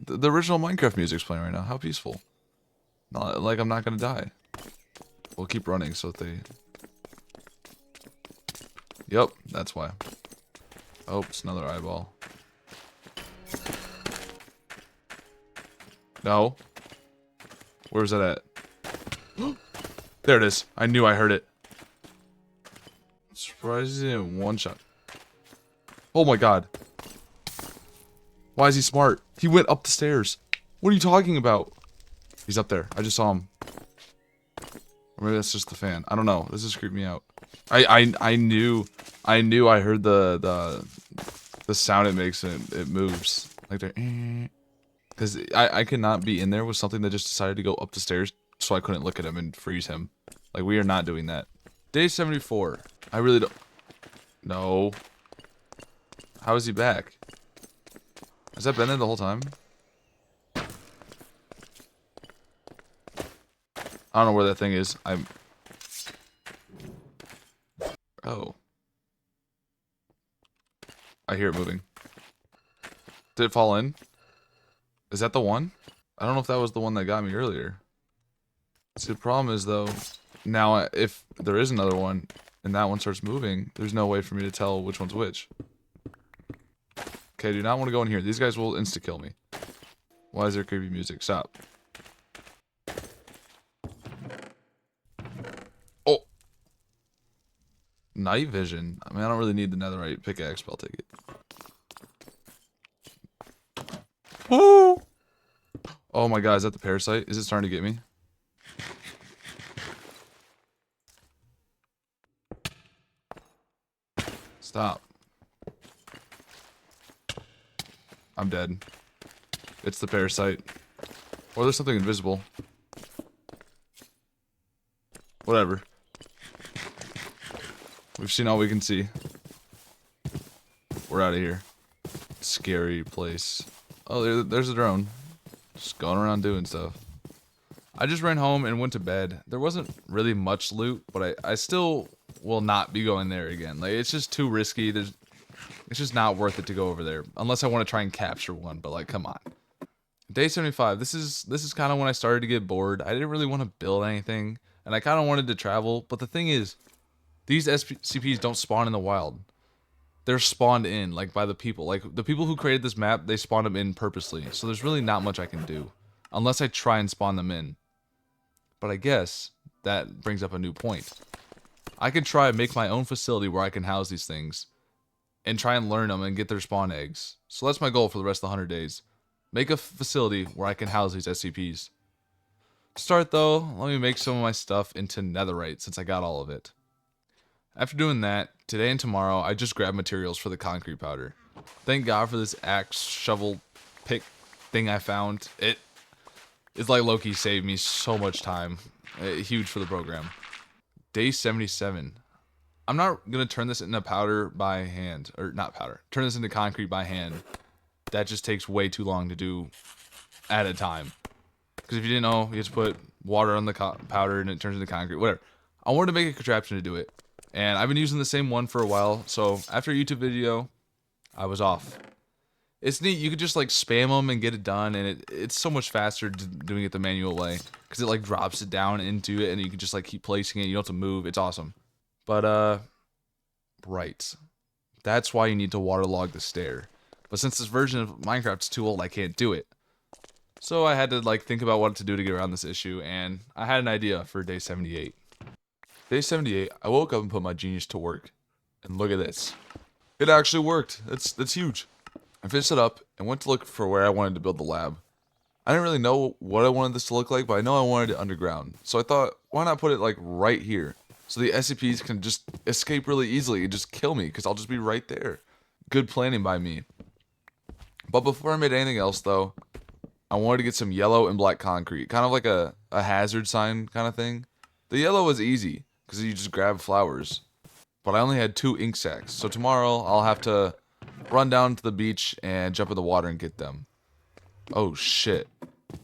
Speaker 2: The original Minecraft music's playing right now. How peaceful. Not like I'm not gonna die. We'll keep running so that they... Yep, that's why. Oh, it's another eyeball. No. Where's that at? There it is. I knew I heard it. Surprised he didn't one shot. Oh my god. Why is he smart? He went up the stairs. What are you talking about? He's up there. I just saw him. Or maybe that's just the fan. I don't know. This is creeping me out. I knew I heard the sound it makes and it moves. Like they're because I cannot be in there with something that just decided to go up the stairs so I couldn't look at him and freeze him. Like we are not doing that. Day 74. I really don't... No. How is he back? Has that been there the whole time? I don't know where that thing is. Oh. I hear it moving. Did it fall in? Is that the one? I don't know if that was the one that got me earlier. See, the problem is, though, now if there is another one, and that one starts moving, there's no way for me to tell which one's which. Okay, do not want to go in here. These guys will insta-kill me. Why is there creepy music? Stop. Oh! Night vision. I mean, I don't really need the netherite pickaxe, but I'll take it. Oh! Oh my god, is that the parasite? Is it starting to get me? Stop. I'm dead. It's the parasite. Or there's something invisible. Whatever. We've seen all we can see. We're out of here. Scary place. Oh, there's a drone. Just going around doing stuff. I just ran home and went to bed. There wasn't really much loot, but I still will not be going there again. Like, it's just too risky. It's just not worth it to go over there. Unless I want to try and capture one, but like, come on. Day 75. This is kind of when I started to get bored. I didn't really want to build anything, and I kind of wanted to travel. But the thing is, these SCPs don't spawn in the wild. They're spawned in, like, by the people. Like, the people who created this map, they spawned them in purposely. So there's really not much I can do. Unless I try and spawn them in. But I guess that brings up a new point. I can try and make my own facility where I can house these things. And try and learn them and get their spawn eggs. So that's my goal for the rest of the 100 days. Make a facility where I can house these SCPs. To start though, let me make some of my stuff into netherite since I got all of it. After doing that, today and tomorrow I just grabbed materials for the concrete powder. Thank God for this axe, shovel, pick thing I found. It's like low-key saved me so much time. Huge for the program. Day 77. I'm not going to turn this into powder by hand. Or not powder. Turn this into concrete by hand. That just takes way too long to do at a time. Because if you didn't know, you just put water on the powder and it turns into concrete. Whatever. I wanted to make a contraption to do it. And I've been using the same one for a while. So after a YouTube video, I was off. It's neat. You could just like spam them and get it done. And it's so much faster doing it the manual way. Because it like drops it down into it. And you can just like keep placing it. You don't have to move. It's awesome. But, right. That's why you need to waterlog the stair. But since this version of Minecraft is too old, I can't do it. So I had to like think about what to do to get around this issue, and I had an idea for day 78. Day 78, I woke up and put my genius to work. And look at this. It actually worked. That's huge. I finished it up and went to look for where I wanted to build the lab. I didn't really know what I wanted this to look like, but I know I wanted it underground. So I thought, why not put it like right here? So the SCPs can just escape really easily and just kill me, because I'll just be right there. Good planning by me. But before I made anything else, though, I wanted to get some yellow and black concrete. Kind of like a hazard sign kind of thing. The yellow was easy, because you just grab flowers. But I only had 2 ink sacks. So tomorrow, I'll have to run down to the beach and jump in the water and get them. Oh, shit.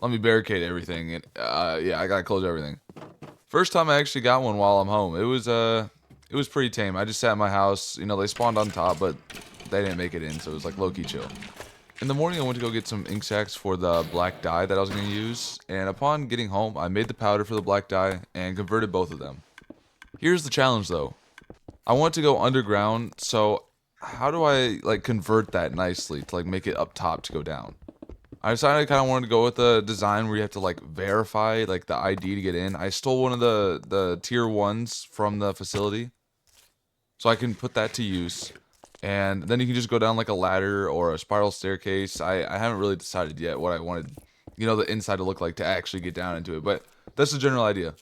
Speaker 2: Let me barricade everything. And, yeah, I gotta close everything. First time I actually got one while I'm home. It was pretty tame. I just sat in my house. You know, they spawned on top, but they didn't make it in, so it was like low-key chill. In the morning, I went to go get some ink sacks for the black dye that I was going to use, and upon getting home, I made the powder for the black dye and converted both of them. Here's the challenge, though. I want to go underground, so how do I like convert that nicely to like make it up top to go down? I decided I kind of wanted to go with a design where you have to like verify like the ID to get in. I stole one of the tier 1s from the facility, so I can put that to use. And then you can just go down like a ladder or a spiral staircase. I haven't really decided yet what I wanted, you know, the inside to look like to actually get down into it. But that's the general idea.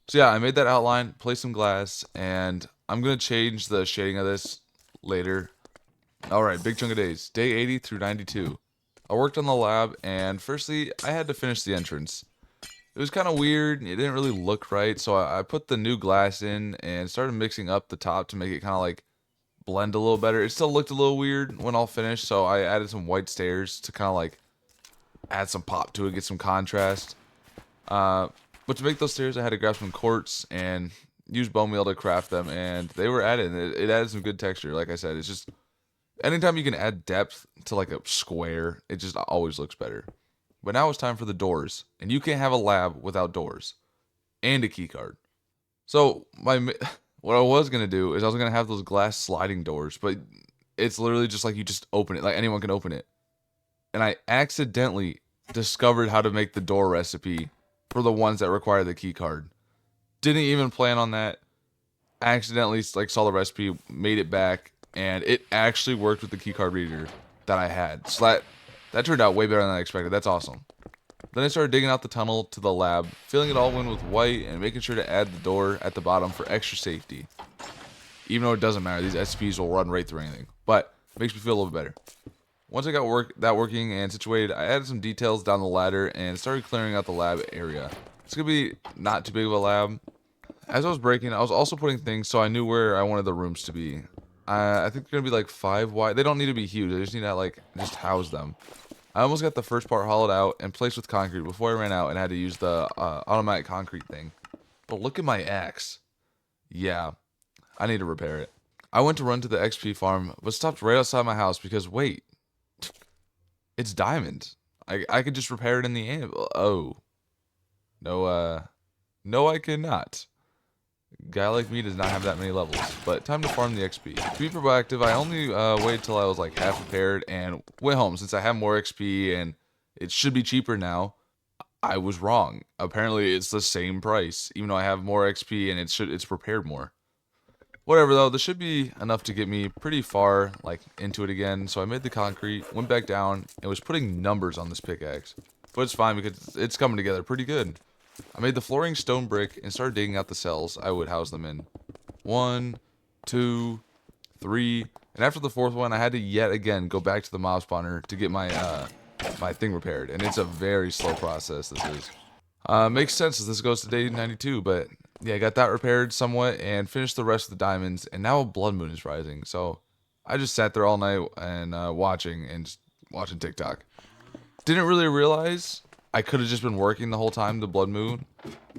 Speaker 2: So yeah, I made that outline, placed some glass, and I'm going to change the shading of this later. Alright, big chunk of days. Day 80 through 92. I worked on the lab, and firstly, I had to finish the entrance. It was kind of weird. It didn't really look right, so I put the new glass in and started mixing up the top to make it kind of like blend a little better. It still looked a little weird when all finished, so I added some white stairs to kind of like add some pop to it, get some contrast. But to make those stairs, I had to grab some quartz and use bone meal to craft them, and they were added. It added some good texture. Like I said, it's just anytime you can add depth to like a square, it just always looks better. But now it's time for the doors, and you can't have a lab without doors and a key card. So what I was going to do is I was going to have those glass sliding doors, but it's literally just like you just open it. Like anyone can open it. And I accidentally discovered how to make the door recipe for the ones that require the key card. Didn't even plan on that. Accidentally like saw the recipe, made it back, and it actually worked with the key card reader that I had. So that turned out way better than I expected. That's awesome. Then I started digging out the tunnel to the lab, filling it all in with white, and making sure to add the door at the bottom for extra safety. Even though it doesn't matter, these SCPs will run right through anything. But it makes me feel a little bit better. Once I got that working and situated, I added some details down the ladder and started clearing out the lab area. It's gonna be not too big of a lab. As I was breaking, I was also putting things so I knew where I wanted the rooms to be. I think they're gonna be like 5 wide. They don't need to be huge. I just need to like just house them. I almost got the first part hollowed out and placed with concrete before I ran out and had to use the automatic concrete thing. But look at my axe. Yeah, I need to repair it. I went to run to the XP farm, but stopped right outside my house because wait, it's diamond. I could just repair it in the anvil. Oh, no, no, I cannot. Guy like me does not have that many levels, but time to farm the XP. To be proactive, I only waited till I was like half repaired and went home since I have more XP and it should be cheaper now. I was wrong. Apparently, it's the same price, even though I have more XP and it's prepared more. Whatever though, this should be enough to get me pretty far like into it again. So I made the concrete, went back down, and was putting numbers on this pickaxe. But it's fine because it's coming together pretty good. I made the flooring stone brick and started digging out the cells I would house them in. 1, 2, 3, and after the 4th one, I had to yet again go back to the mob spawner to get my my thing repaired, and it's a very slow process. This is makes sense as this goes to day 92, but yeah, I got that repaired somewhat and finished the rest of the diamonds, and now a blood moon is rising. So I just sat there all night and watching TikTok. Didn't really realize I could have just been working the whole time, the blood moon.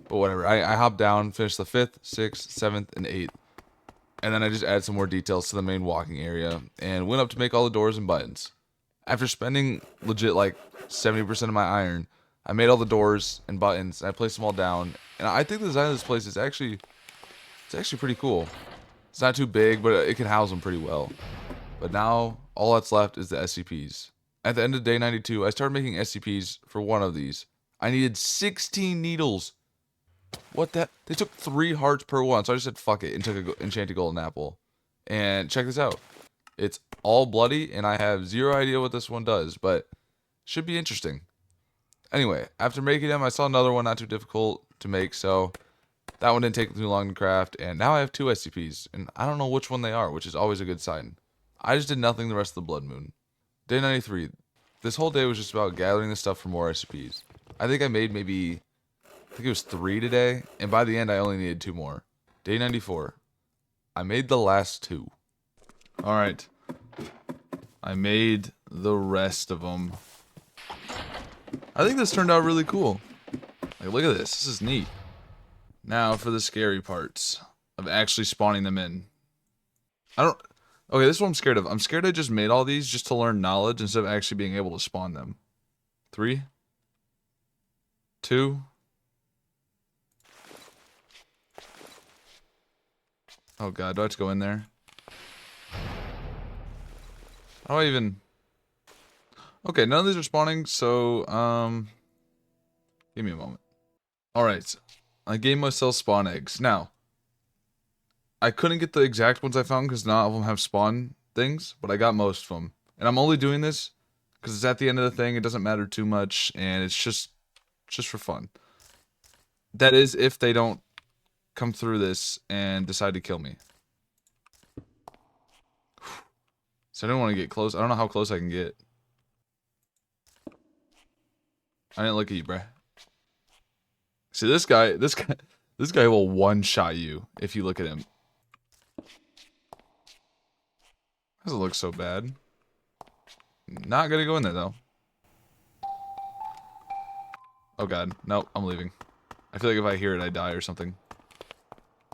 Speaker 2: But whatever. I hopped down, finished the 5th, 6th, 7th, and 8th. And then I just added some more details to the main walking area. And went up to make all the doors and buttons. After spending legit like 70% of my iron, I made all the doors and buttons. And I placed them all down. And I think the design of this place is actually pretty cool. It's not too big, but it can house them pretty well. But now, all that's left is the SCPs. At the end of day 92, I started making SCPs for one of these. I needed 16 needles. What the? They took 3 hearts per one, so I just said fuck it and took an enchanted golden apple. And check this out. It's all bloody, and I have zero idea what this one does, but should be interesting. Anyway, after making them, I saw another one not too difficult to make, so that one didn't take too long to craft, and now I have 2 SCPs, and I don't know which one they are, which is always a good sign. I just did nothing the rest of the blood moon. Day 93. This whole day was just about gathering the stuff for more SCPs. I think I made maybe, I think it was 3 today, and by the end I only needed 2 more. Day 94. I made the last 2. Alright. I made the rest of them. I think this turned out really cool. Like, look at this. This is neat. Now for the scary parts of actually spawning them in. Okay, this is what I'm scared of. I'm scared I just made all these just to learn knowledge instead of actually being able to spawn them. 3, 2. Oh god, do I have to go in there? How do I even... Okay, none of these are spawning, so, give me a moment. Alright, I gave myself spawn eggs. Now, I couldn't get the exact ones I found because not all of them have spawn things, but I got most of them. And I'm only doing this because it's at the end of the thing, it doesn't matter too much, and it's just for fun. That is if they don't come through this and decide to kill me. So I don't want to get close. I don't know how close I can get. I didn't look at you, bruh. See, this guy will one-shot you if you look at him. Doesn't look so bad. Not gonna go in there, though. Oh god. Nope, I'm leaving. I feel like if I hear it, I die or something.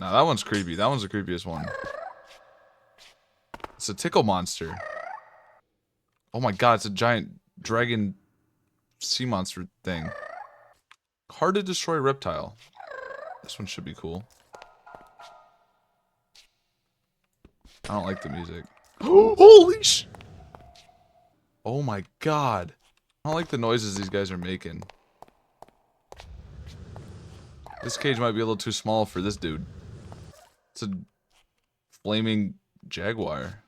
Speaker 2: Nah, that one's creepy. That one's the creepiest one. It's a tickle monster. Oh my god, it's a giant dragon sea monster thing. Hard to destroy reptile. This one should be cool. I don't like the music. Holy sh! Oh my god. I don't like the noises these guys are making. This cage might be a little too small for this dude. It's a flaming jaguar.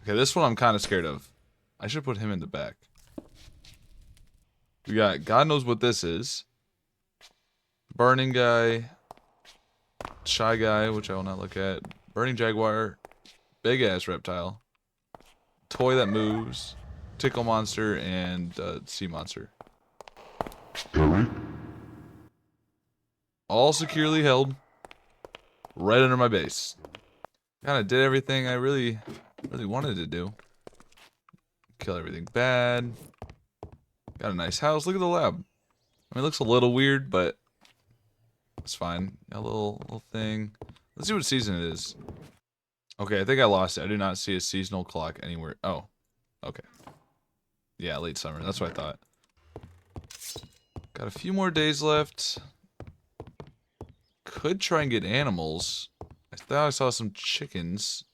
Speaker 2: Okay, this one I'm kind of scared of. I should put him in the back. We got God knows what this is. Burning guy. Shy guy, which I will not look at. Burning jaguar. Big ass reptile. Toy that moves. tickle monster, and sea monster. All securely held right under my base. Kind of did everything I really wanted to do. Kill everything bad. Got a nice house. Look at the lab. I mean, it looks a little weird, but it's fine. Got a little thing. Let's see what season it is. Okay, I think I lost it. I do not see a seasonal clock anywhere. Oh, okay. Yeah, late summer. That's what I thought. Got a few more days left. Could try and get animals. I thought I saw some chickens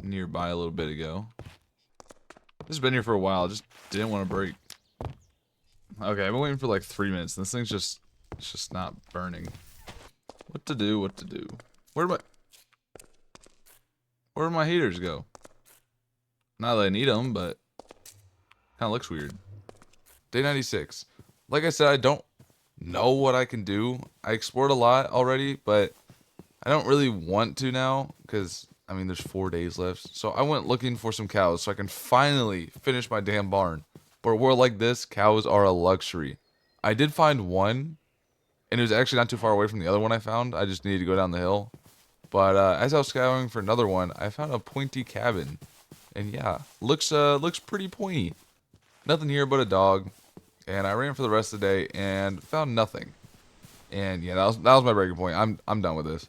Speaker 2: nearby a little bit ago. This has been here for a while. Just didn't want to break. Okay, I've been waiting for like 3 minutes. And this thing's just not burning. What to do? What to do? Where do my heaters go? Not that I need them, but kind of looks weird. Day 96. Like I said, I don't know what I can do. I explored a lot already, but I don't really want to now because, I mean, there's 4 days left. So I went looking for some cows so I can finally finish my damn barn. For a world like this, cows are a luxury. I did find one, and it was actually not too far away from the other one I found. I just needed to go down the hill. But as I was scouring for another one, I found a pointy cabin. And yeah, looks pretty pointy. Nothing here but a dog. And I ran for the rest of the day and found nothing. And yeah, that was my breaking point. I'm done with this.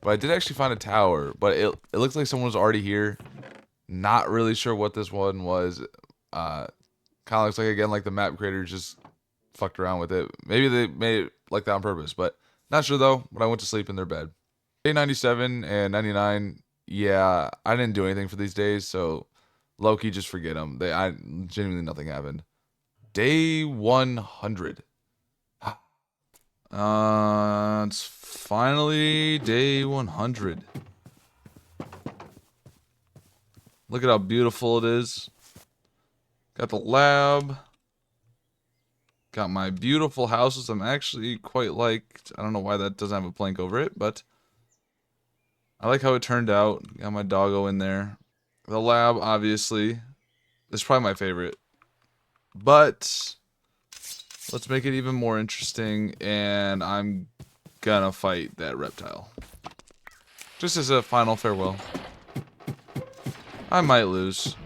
Speaker 2: But I did actually find a tower, but it looks like someone was already here. Not really sure what this one was. Kind of looks like, again, like the map creators just fucked around with it. Maybe they made it like that on purpose, but not sure though. But I went to sleep in their bed. Day 97 and 99, yeah, I didn't do anything for these days, so low-key, just forget them. Genuinely nothing happened. Day 100. It's finally day 100. Look at how beautiful it is. Got the lab. Got my beautiful houses. I'm actually quite liked. I don't know why that doesn't have a plank over it, but I like how it turned out. Got my doggo in there. The lab, obviously, is probably my favorite. But let's make it even more interesting, and I'm gonna fight that reptile. Just as a final farewell. I might lose.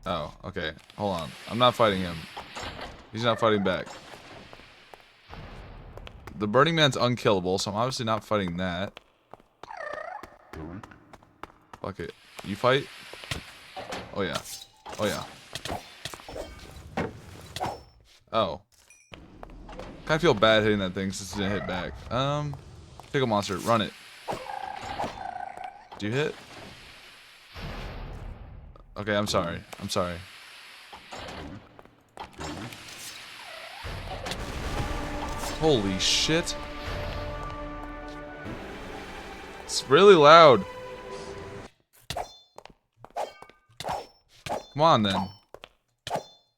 Speaker 2: Oh, okay. Hold on. I'm not fighting him. He's not fighting back. The Burning Man's unkillable, so I'm obviously not fighting that. Fuck it. You fight? Oh, yeah. Oh, yeah. Oh. Kinda feel bad hitting that thing since it didn't hit back. Tickle monster, run it. Do you hit? Okay, I'm sorry. I'm sorry. Holy shit. It's really loud. Come on, then.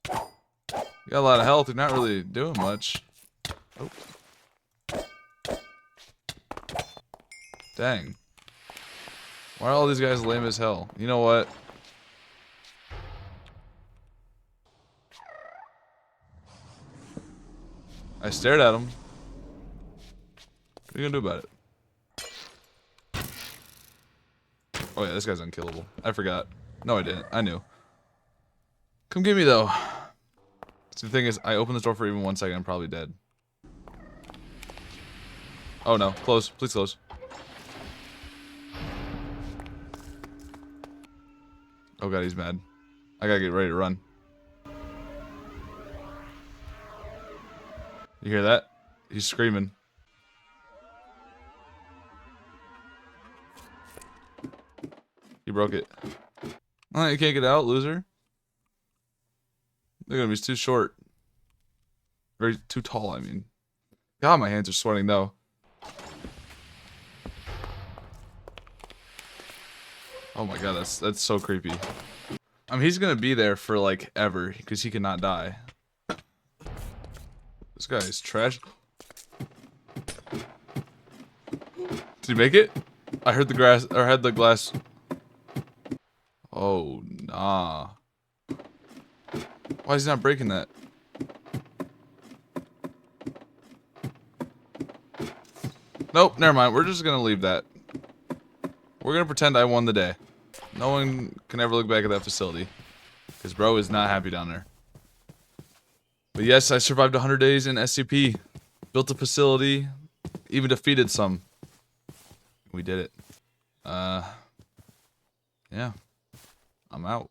Speaker 2: You got a lot of health. You're not really doing much. Oh. Dang. Why are all these guys lame as hell? You know what? I stared at him. What are you gonna do about it? Oh yeah, this guy's unkillable. I forgot. No, I didn't. I knew. Come get me, though. So the thing is, I open this door for even 1 second, I'm probably dead. Oh no, close. Please close. Oh god, he's mad. I gotta get ready to run. You hear that? He's screaming. He broke it. Oh, you can't get out, loser. Look at him, he's too short. Too tall, I mean. God, my hands are sweating, though. Oh my god, that's so creepy. I mean, he's gonna be there for, like, ever, because he cannot die. This guy is trash. Did he make it? I heard the grass, or I had the glass. Oh, nah. Why is he not breaking that? Nope, never mind. We're just gonna leave that. We're gonna pretend I won the day. No one can ever look back at that facility. Because bro is not happy down there. But yes, I survived 100 days in SCP. Built a facility. Even defeated some. We did it. Yeah. I'm out.